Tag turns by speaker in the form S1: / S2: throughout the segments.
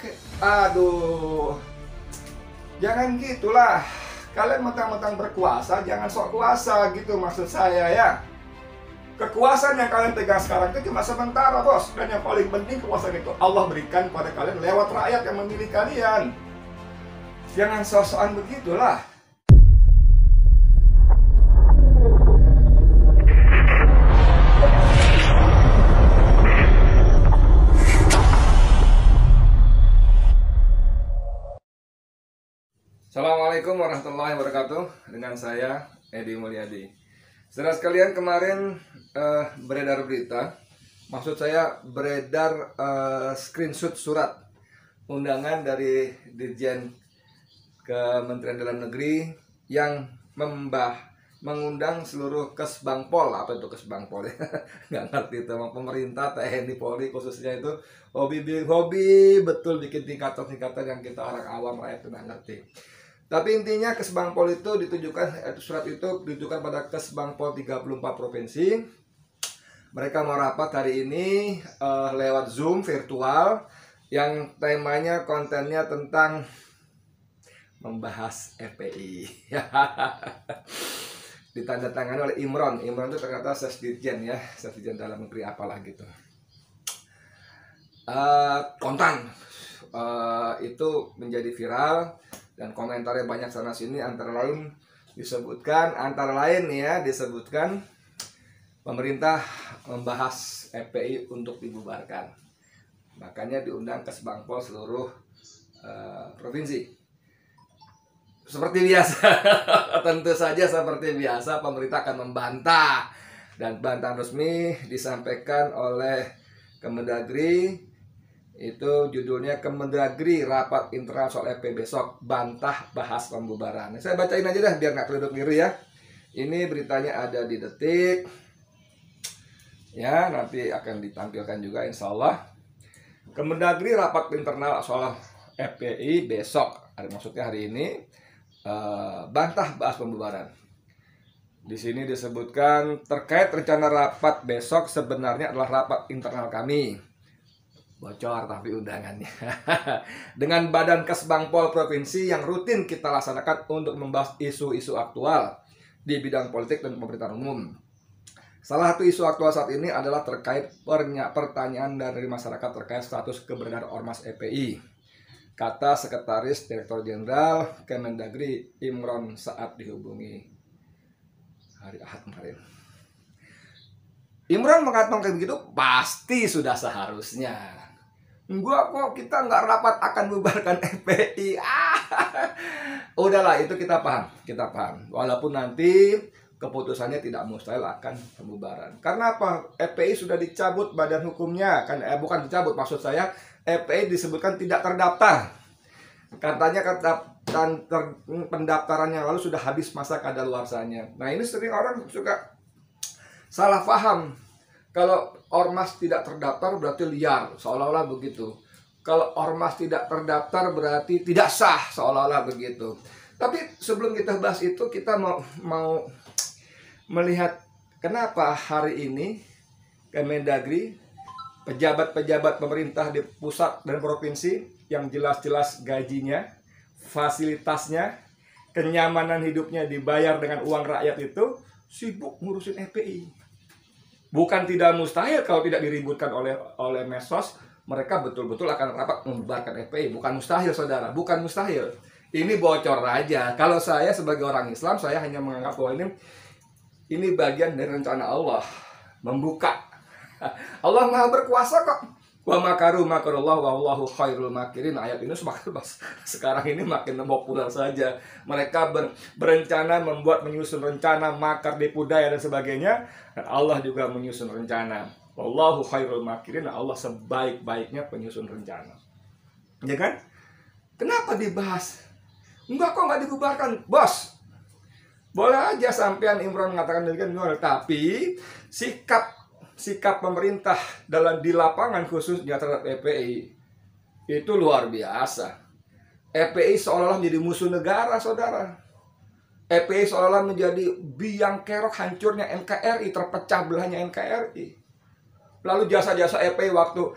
S1: pakai. Aduh, jangan gitulah. Kalian mentang-mentang berkuasa, jangan sok kuasa gitu maksud saya ya. Kekuasaan yang kalian pegang sekarang itu cuma sementara, bos. Dan yang paling penting kekuasaan itu Allah berikan pada kalian lewat rakyat yang memilih kalian. Jangan sok-sokan begitulah. Assalamualaikum warahmatullahi wabarakatuh. Dengan saya Edi Mulyadi. Saudara sekalian, kemarin beredar berita, maksud saya beredar screenshot surat undangan dari Dirjen Kementerian Dalam Negeri yang mengundang seluruh Kesbangpol. Apa itu Kesbangpol ya? Nggak ngerti itu. Pemerintah, TNI, Polri khususnya itu hobi betul bikin tingkatan-tingkatan yang kita orang awam rakyat itu nggak ngerti. Tapi intinya Kesbangpol itu ditujukan, surat itu ditujukan pada Kesbangpol 34 provinsi. Mereka mau rapat hari ini lewat Zoom virtual yang temanya, kontennya tentang membahas FPI. Ditandatangani oleh Imron. Imron itu ternyata Sesdirjen ya, Sesdirjen Dalam Negeri apalah gitu. Kontan itu menjadi viral dan komentarnya banyak sana sini, antara lain disebutkan pemerintah membahas FPI untuk dibubarkan. Makanya diundang Kesbangpol seluruh provinsi. Seperti biasa, tentu saja seperti biasa pemerintah akan membantah, dan bantahan resmi disampaikan oleh Kemendagri. Itu judulnya Kemendagri rapat internal soal FPI besok, bantah bahas pembubaran. Saya bacain aja dah biar nggak keluduk diri ya. Ini beritanya ada di Detik ya, nanti akan ditampilkan juga insya Allah. Kemendagri rapat internal soal FPI besok, maksudnya hari ini, bantah bahas pembubaran. Di sini disebutkan terkait rencana rapat besok sebenarnya adalah rapat internal kami. Bocor tapi undangannya. Dengan Badan Kesbangpol Provinsi yang rutin kita laksanakan untuk membahas isu-isu aktual di bidang politik dan pemerintahan umum. Salah satu isu aktual saat ini adalah terkait pertanyaan dari masyarakat terkait status keberadaan Ormas FPI, kata Sekretaris Direktur Jenderal Kemendagri Imron saat dihubungi hari Ahad kemarin. Imron mengatakan kayak begitu, pasti sudah seharusnya. Kita nggak rapat akan bubarkan FPI. Udahlah, itu kita paham. Walaupun nanti keputusannya tidak mustahil akan pembubaran. Karena apa? FPI sudah dicabut badan hukumnya, bukan dicabut, maksud saya FPI disebutkan tidak terdaftar. Katanya pendaftaran yang lalu sudah habis masa kadaluarsanya. Nah, ini sering orang suka salah paham. Kalau ormas tidak terdaftar berarti liar, seolah-olah begitu. Kalau ormas tidak terdaftar berarti tidak sah, seolah-olah begitu. Tapi sebelum kita bahas itu, kita mau melihat kenapa hari ini Kemendagri, pejabat-pejabat pemerintah di pusat dan provinsi yang jelas-jelas gajinya, fasilitasnya, kenyamanan hidupnya dibayar dengan uang rakyat itu sibuk ngurusin FPI. Bukan tidak mustahil kalau tidak diributkan oleh medsos, mereka betul-betul akan rapat membubarkan FPI. Bukan mustahil, saudara, bukan mustahil. Ini bocor aja. Kalau saya sebagai orang Islam, saya hanya menganggap bahwa ini bagian dari rencana Allah membuka. Allah Maha berkuasa kok. Wa makaru makarullah wallahu khairul makirin. Ayat ini sekarang ini makin populer saja. Mereka berencana menyusun rencana, makar, tipu daya dan sebagainya. Dan Allah juga menyusun rencana. Wallahu khairul makirin. Allah sebaik-baiknya penyusun rencana. Ya kan? Kenapa dibahas? Enggak kok, nggak dibubarkan, bos. Boleh aja sampean Imron mengatakan demikian, tapi sikap pemerintah di lapangan khususnya terhadap FPI itu luar biasa. FPI seolah-olah menjadi musuh negara, saudara. FPI seolah-olah menjadi biang kerok hancurnya NKRI, terpecah belahnya NKRI. Lalu jasa-jasa FPI waktu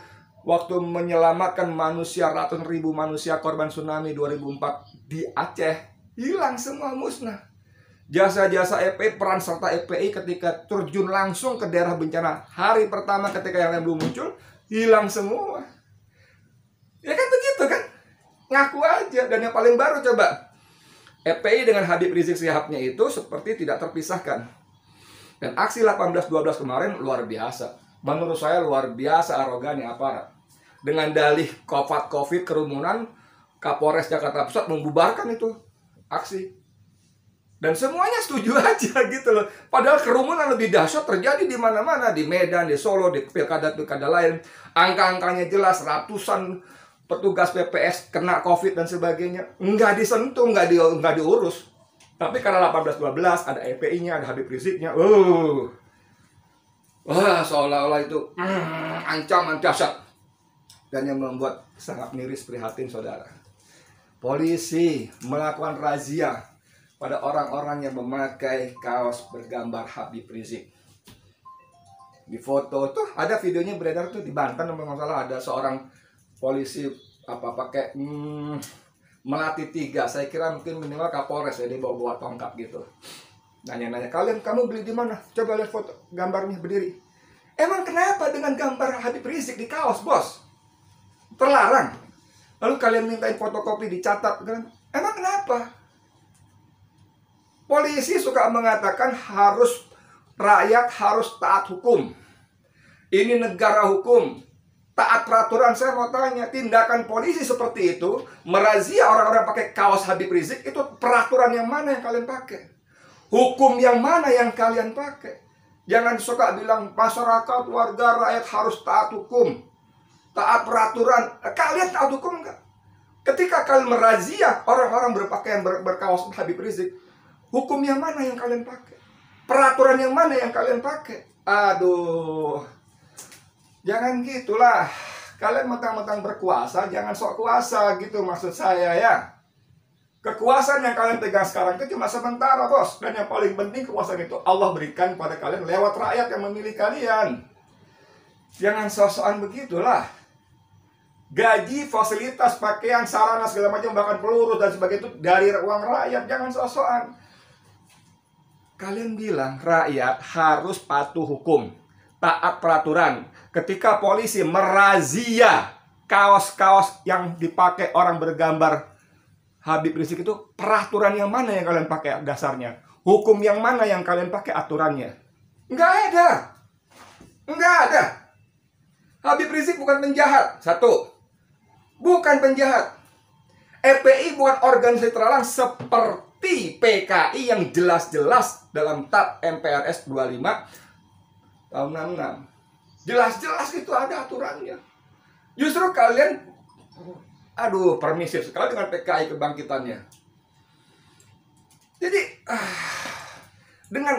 S1: waktu menyelamatkan manusia, ratusan ribu manusia korban tsunami 2004 di Aceh, hilang semua, musnah. Jasa-jasa EPI, peran serta EPI ketika terjun langsung ke daerah bencana, hari pertama ketika yang lain belum muncul, hilang semua. Ya kan begitu kan? Ngaku aja. Dan yang paling baru coba, EPI dengan Habib Rizik Sihabnya itu seperti tidak terpisahkan. Dan aksi 18-12 kemarin luar biasa. Menurut saya luar biasa arogannya aparat. Dengan dalih COVID kerumunan, Kapolres Jakarta Pusat membubarkan itu aksi. Dan semuanya setuju aja gitu loh. Padahal kerumunan lebih dahsyat terjadi di mana-mana, di Medan, di Solo, di pilkada-pilkada lain. Angka-angkanya jelas, ratusan petugas PPS kena COVID dan sebagainya. Nggak disentuh, nggak diurus. Tapi karena 18-12 ada EPI-nya, ada Habib Riziknya. Wah, seolah-olah itu ancaman dahsyat. Dan yang membuat sangat miris, prihatin saudara. Polisi melakukan razia pada orang-orang yang memakai kaos bergambar Habib Rizik. Di foto tuh ada videonya beredar tuh di Banten, kalau nggak salah, ada seorang polisi pakai melati 3. Saya kira mungkin minimal Kapolres ya, dia bawa tongkat gitu. Nanya-nanya, kamu beli di mana? Coba lihat foto gambarnya berdiri. Emang kenapa dengan gambar Habib Rizik di kaos, bos? Terlarang. Lalu kalian mintain fotokopi dicatat, kan? Emang kenapa? Polisi suka mengatakan rakyat harus taat hukum. Ini negara hukum, taat peraturan. Saya mau tanya, tindakan polisi seperti itu, merazia orang-orang pakai kaos Habib Rizik, itu peraturan yang mana yang kalian pakai? Hukum yang mana yang kalian pakai? Jangan suka bilang masyarakat, warga, rakyat harus taat hukum, taat peraturan. Kalian taat hukum enggak? Ketika kalian merazia orang-orang berpakaian berkaos Habib Rizik, hukum yang mana yang kalian pakai? Peraturan yang mana yang kalian pakai? Aduh, jangan gitulah. Kalian mentang-mentang berkuasa, jangan sok kuasa gitu maksud saya ya. Kekuasaan yang kalian pegang sekarang itu cuma sementara, bos. Dan yang paling penting, kekuasaan itu Allah berikan pada kalian lewat rakyat yang memilih kalian. Jangan sok-sokan begitulah. Gaji, fasilitas, pakaian, sarana, segala macam, bahkan peluru dan sebagainya itu dari uang rakyat. Jangan sok-sokan. Kalian bilang rakyat harus patuh hukum, taat peraturan. Ketika polisi merazia kaos-kaos yang dipakai orang bergambar Habib Rizik, itu peraturan yang mana yang kalian pakai dasarnya? Hukum yang mana yang kalian pakai aturannya? Nggak ada. Nggak ada. Habib Rizik bukan penjahat. Satu, bukan penjahat. EPI bukan organisasi terlarang seperti PKI yang jelas-jelas dalam TAP MPRS 25 tahun 66. Jelas-jelas itu ada aturannya. Justru kalian permisif sekali dengan PKI kebangkitannya. Jadi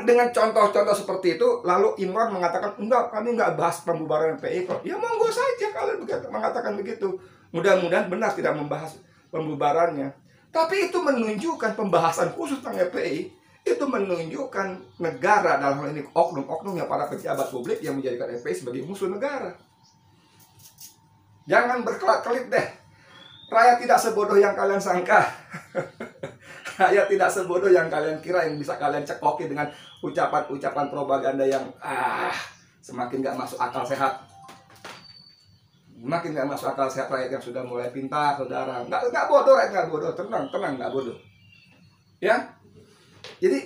S1: dengan contoh-contoh seperti itu, lalu Imran mengatakan enggak, kami nggak bahas pembubaran PKI kok. Ya monggo saja kalian mengatakan begitu. Mudah-mudahan benar tidak membahas pembubarannya. Tapi itu menunjukkan pembahasan khusus tentang FPI, itu menunjukkan negara, dalam hal ini oknum-oknum yang para pejabat publik yang menjadikan FPI sebagai musuh negara. Jangan berkelit-kelit deh. Rakyat tidak sebodoh yang kalian sangka. Rakyat tidak sebodoh yang kalian kira, yang bisa kalian cekoki dengan ucapan-ucapan propaganda yang semakin gak masuk akal sehat. Makin gak masuk akal sehat rakyat yang sudah mulai pintar, saudara. Nggak bodoh, rakyat nggak bodoh. Tenang, nggak bodoh. Ya. Jadi,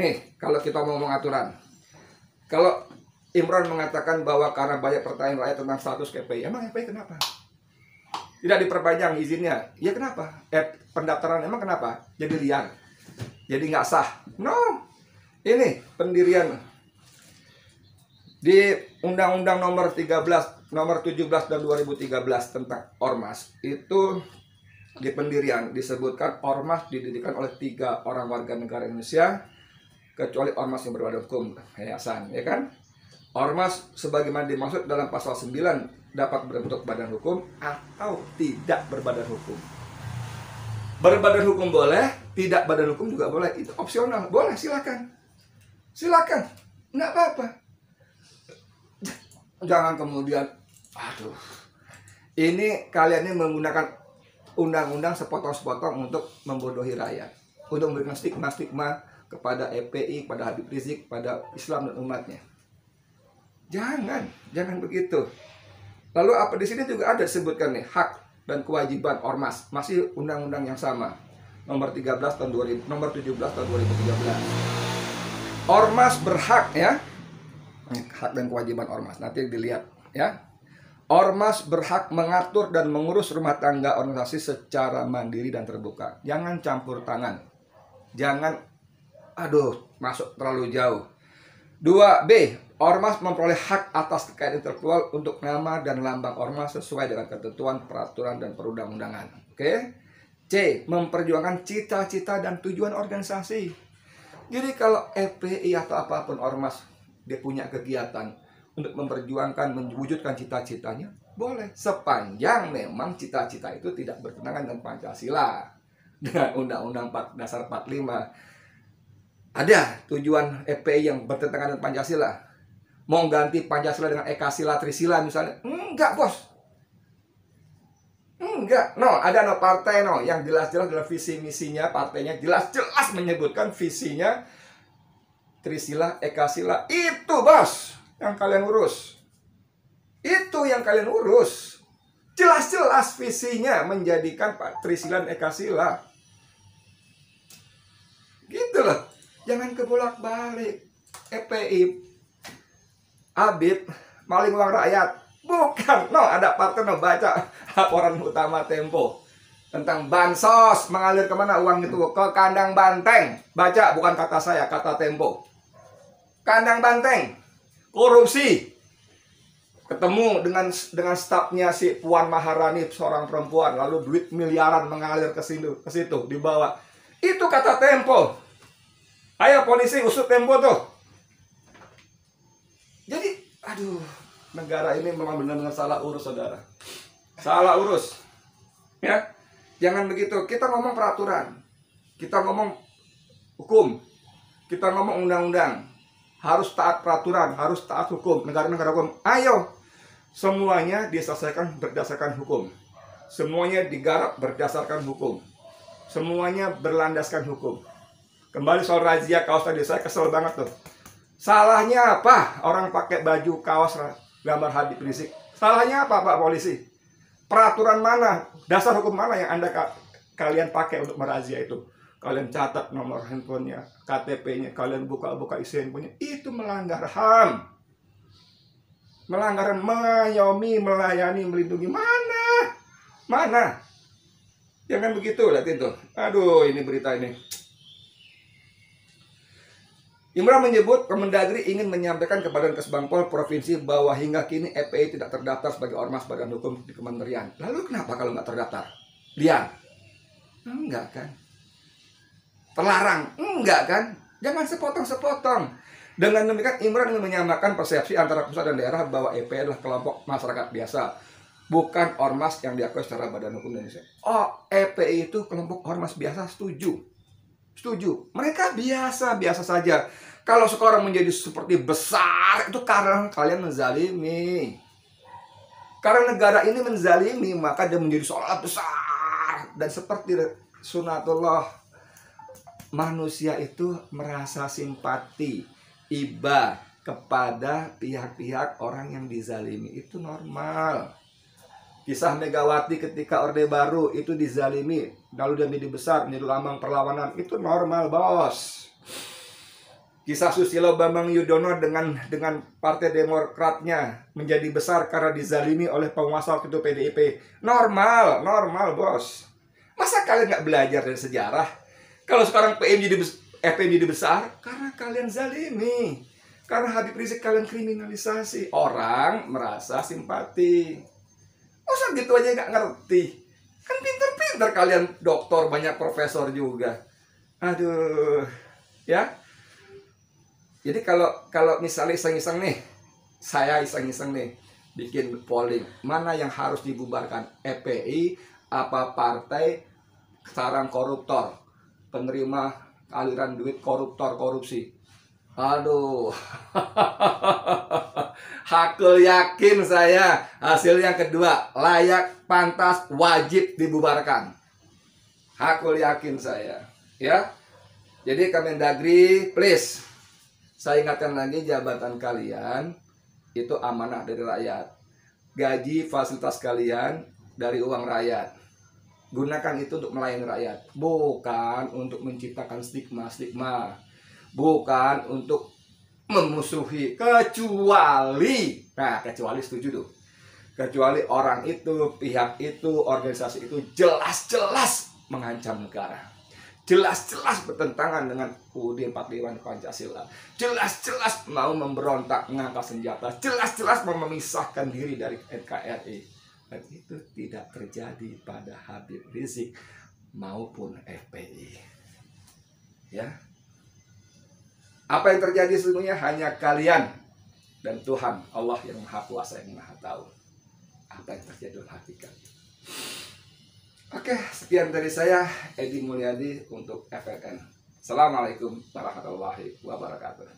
S1: nih, kalau kita ngomong aturan. Kalau Imran mengatakan bahwa karena banyak pertanyaan rakyat tentang status KPI, emang KPI kenapa? Tidak diperpanjang izinnya. Ya kenapa? Pendaftaran emang kenapa? Jadi liar. Jadi nggak sah. No. Ini pendirian di Undang-Undang nomor 17 dan 2013 tentang Ormas. Itu di pendirian disebutkan Ormas didirikan oleh 3 orang warga negara Indonesia, kecuali Ormas yang berbadan hukum, yayasan, ya kan? Ormas sebagaimana dimaksud dalam pasal 9 dapat berbentuk badan hukum atau tidak berbadan hukum. Berbadan hukum boleh, tidak badan hukum juga boleh. Itu opsional, boleh, silakan. Silakan, nggak apa-apa. Jangan kemudian Aduh, ini kalian ini menggunakan undang-undang sepotong-sepotong untuk membodohi rakyat, untuk memberikan stigma-stigma kepada FPI, kepada Habib Rizik, kepada Islam dan umatnya. Jangan begitu. Lalu apa di sini juga ada disebutkan nih, hak dan kewajiban ormas, masih undang-undang yang sama, nomor 13 tahun 2000, nomor 17 tahun 2013. Ormas berhak, ya, hak dan kewajiban ormas. Nanti dilihat, ya. Ormas berhak mengatur dan mengurus rumah tangga organisasi secara mandiri dan terbuka. Jangan campur tangan. Jangan, masuk terlalu jauh. 2B, ormas memperoleh hak atas kekayaan intelektual untuk nama dan lambang ormas sesuai dengan ketentuan, peraturan, dan perundang-undangan. Oke. C, memperjuangkan cita-cita dan tujuan organisasi. Jadi kalau FPI atau apapun ormas, dia punya kegiatan untuk memperjuangkan, mewujudkan cita-citanya, boleh. Sepanjang memang cita-cita itu tidak bertentangan dengan Pancasila. Dengan Undang-Undang Dasar 45. Ada tujuan FPI yang bertentangan dengan Pancasila. Mau ganti Pancasila dengan Ekasila, Trisila misalnya. Enggak, bos. Enggak. Ada partai yang jelas-jelas dalam visi misinya, partainya jelas-jelas menyebutkan visinya Trisila, Ekasila. Itu, bos, yang kalian urus. Itu yang kalian urus. Jelas-jelas visinya menjadikan Trisila dan Ekasila. Gitu loh. Jangan kebolak-balik. FPI, Habib, maling uang rakyat. Bukan. Ada partai baca laporan utama Tempo tentang bansos mengalir kemana uang itu, ke kandang banteng. Baca, bukan kata saya, kata Tempo. Kandang banteng. Korupsi. Ketemu dengan stafnya si Puan Maharani, seorang perempuan, lalu duit miliaran mengalir ke situ dibawa. Itu kata Tempo. Ayo polisi usut Tempo tuh. Jadi, negara ini memang benar-benar salah urus, saudara. Salah urus. Ya. Jangan begitu. Kita ngomong peraturan. Kita ngomong hukum. Kita ngomong undang-undang. Harus taat peraturan, harus taat hukum. Negara-negara hukum, ayo. Semuanya diselesaikan berdasarkan hukum. Semuanya digarap berdasarkan hukum. Semuanya berlandaskan hukum. Kembali soal razia kaos tadi, saya kesel banget tuh. Salahnya apa orang pakai baju kaos gambar Habib Rizik? Salahnya apa, Pak Polisi? Peraturan mana, dasar hukum mana yang kalian pakai untuk merazia itu? Kalian catat nomor handphonenya, KTP-nya, kalian buka-buka isi handphonenya. Itu melanggar HAM. Melanggar mengayomi, melayani, melindungi. Mana? Jangan begitu, lihat itu. Ini berita ini. Imran menyebut Kemendagri ingin menyampaikan kepada Kesbangpol Provinsi bahwa hingga kini FPI tidak terdaftar sebagai ormas badan hukum di kementerian. Lalu kenapa kalau nggak terdaftar? Liar? Enggak kan? Terlarang? Enggak kan? Jangan sepotong-sepotong. Dengan demikian Imran ingin menyamakan persepsi antara pusat dan daerah bahwa FPI adalah kelompok masyarakat biasa, bukan ormas yang diakui secara badan hukum Indonesia. FPI itu kelompok ormas biasa, setuju. Mereka biasa saja. Kalau sekarang menjadi seperti besar, itu karena kalian menzalimi. Karena negara ini menzalimi, maka dia menjadi seolah besar. Dan seperti sunatullah, manusia itu merasa simpati, iba kepada pihak-pihak orang yang dizalimi. Itu normal. Kisah Megawati ketika Orde Baru itu dizalimi, lalu dia menjadi besar, menjadi lambang perlawanan. Itu normal, bos. Kisah Susilo Bambang Yudhoyono dengan Partai Demokratnya menjadi besar karena dizalimi oleh penguasa waktu itu PDIP. Normal, bos. Masa kalian nggak belajar dari sejarah? Kalau sekarang FPI menjadi besar, karena kalian zalimi. Karena Habib Rizik kalian kriminalisasi. Orang merasa simpati. Masa gitu aja nggak ngerti? Kan pinter-pinter kalian, doktor, banyak profesor juga. Ya. Jadi kalau misalnya iseng-iseng nih, saya iseng-iseng nih, bikin polling, mana yang harus dibubarkan? FPI, apa partai sarang koruptor, penerima aliran duit korupsi? Aduh. Hakul yakin saya hasil yang kedua, layak, pantas, wajib dibubarkan. Hakul yakin saya, ya. Jadi Kemendagri, please, saya ingatkan lagi, jabatan kalian itu amanah dari rakyat. Gaji, fasilitas kalian dari uang rakyat. Gunakan itu untuk melayani rakyat, bukan untuk menciptakan stigma-stigma, bukan untuk memusuhi, kecuali, nah kecuali setuju tuh, kecuali orang itu, pihak itu, organisasi itu jelas-jelas mengancam negara, jelas-jelas bertentangan dengan UUD 45 Pancasila, jelas-jelas mau memberontak, mengangkat senjata, jelas-jelas mau memisahkan diri dari NKRI. Dan itu tidak terjadi pada Habib Rizik maupun FPI. Ya. Apa yang terjadi sesungguhnya hanya kalian dan Tuhan Allah yang Maha Kuasa, yang Maha Tahu apa yang terjadi dalam hati kalian. Oke, sekian dari saya, Edi Mulyadi untuk FLN. Assalamualaikum warahmatullahi wabarakatuh.